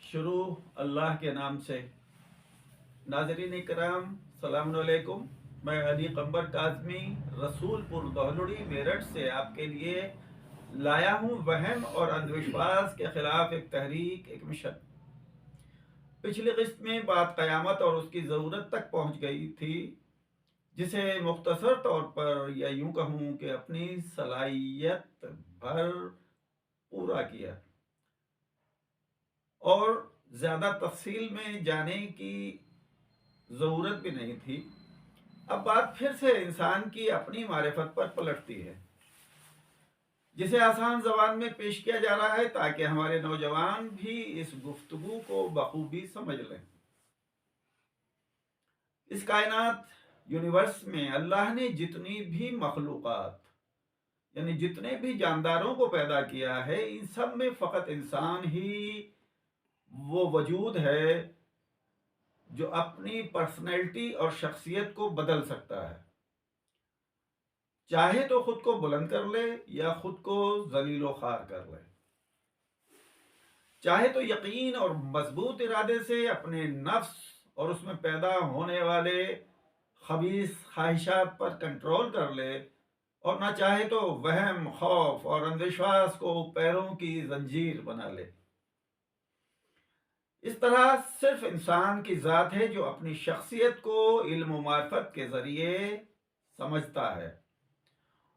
شروع اللہ کے نام سے۔ ناظرین کرام سلام علیکم۔ میں علی قمبر کاظمی رسول پور دہلوڑی میرٹھ سے آپ کے لیے لایا ہوں وہم اور اندھ کے خلاف ایک تحریک، ایک مشن۔ پچھلی قسط میں بات قیامت اور اس کی ضرورت تک پہنچ گئی تھی، جسے مختصر طور پر یا یوں کہوں کہ اپنی صلاحیت بھر پورا کیا اور زیادہ تفصیل میں جانے کی ضرورت بھی نہیں تھی۔ اب بات پھر سے انسان کی اپنی معرفت پر پلٹتی ہے، جسے آسان زبان میں پیش کیا جا رہا ہے تاکہ ہمارے نوجوان بھی اس گفتگو کو بخوبی سمجھ لیں۔ اس کائنات یونیورس میں اللہ نے جتنی بھی مخلوقات یعنی جتنے بھی جانداروں کو پیدا کیا ہے، ان سب میں فقط انسان ہی وہ وجود ہے جو اپنی پرسنالٹی اور شخصیت کو بدل سکتا ہے، چاہے تو خود کو بلند کر لے یا خود کو ذلیل و خوار کر لے، چاہے تو یقین اور مضبوط ارادے سے اپنے نفس اور اس میں پیدا ہونے والے خبیث خواہشات پر کنٹرول کر لے، اور نہ چاہے تو وہم، خوف اور اندھوشواس کو پیروں کی زنجیر بنا لے۔ اس طرح صرف انسان کی ذات ہے جو اپنی شخصیت کو علم و معرفت کے ذریعے سمجھتا ہے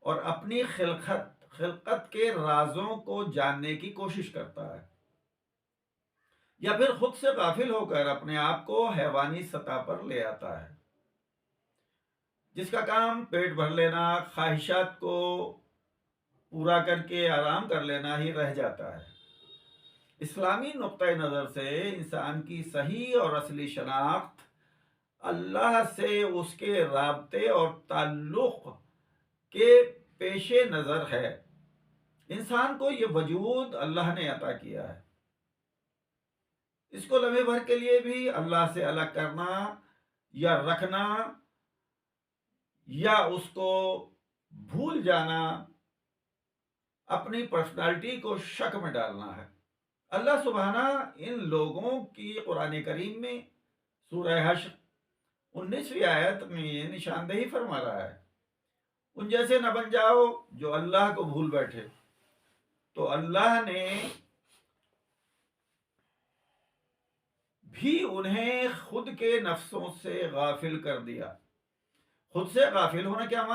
اور اپنی خلقت کے رازوں کو جاننے کی کوشش کرتا ہے، یا پھر خود سے غافل ہو کر اپنے آپ کو حیوانی سطح پر لے آتا ہے، جس کا کام پیٹ بھر لینا، خواہشات کو پورا کر کے آرام کر لینا ہی رہ جاتا ہے۔ اسلامی نقطۂ نظر سے انسان کی صحیح اور اصلی شناخت اللہ سے اس کے رابطے اور تعلق کے پیش نظر ہے۔ انسان کو یہ وجود اللہ نے عطا کیا ہے، اس کو لمحے بھر کے لیے بھی اللہ سے الگ کرنا یا رکھنا یا اس کو بھول جانا اپنی پرسنالٹی کو شک میں ڈالنا ہے۔ اللہ سبحانہ ان لوگوں کی قرآن کریم میں سورہ حشر 19ویں آیت میں نشاندہی فرما رہا ہے، ان جیسے نہ بن جاؤ جو اللہ کو بھول بیٹھے۔ تو اللہ نے بھی انہیں خود کے نفسوں سے غافل کر دیا۔ خود سے غافل ہونا کیا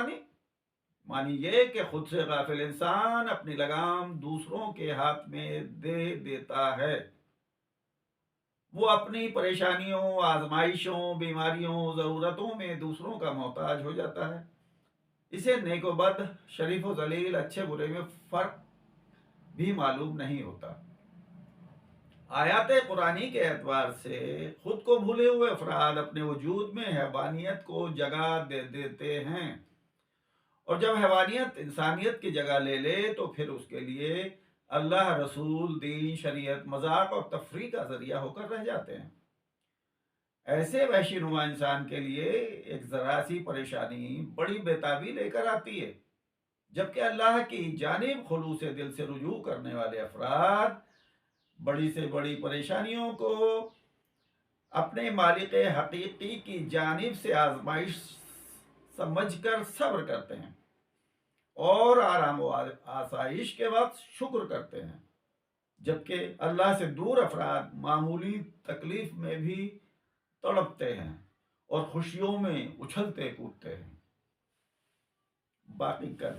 معنی یہ کہ خود سے غافل انسان اپنی لگام دوسروں کے ہاتھ میں دے دیتا ہے، وہ اپنی پریشانیوں، آزمائشوں، بیماریوں، ضرورتوں میں دوسروں کا محتاج ہو جاتا ہے۔ اسے نیک و بد، شریف و ذلیل، اچھے برے میں فرق بھی معلوم نہیں ہوتا۔ آیات قرآنی کے اعتبار سے خود کو بھولے ہوئے افراد اپنے وجود میں حیوانیت کو جگہ دے دیتے ہیں، اور جب حیوانیت انسانیت کی جگہ لے لے تو پھر اس کے لیے اللہ، رسول، دین، شریعت مذاق اور تفریح کا ذریعہ ہو کر رہ جاتے ہیں۔ ایسے وحشی نما انسان کے لیے ایک ذرا سی پریشانی بڑی بےتابی لے کر آتی ہے، جبکہ اللہ کی جانب خلوص دل سے رجوع کرنے والے افراد بڑی سے بڑی پریشانیوں کو اپنے مالک حقیقی کی جانب سے آزمائش سمجھ کر صبر کرتے ہیں اور آرام و آسائش کے وقت شکر کرتے ہیں، جبکہ اللہ سے دور افراد معمولی تکلیف میں بھی تڑپتے ہیں اور خوشیوں میں اچھلتے کودتے ہیں۔ باقی کل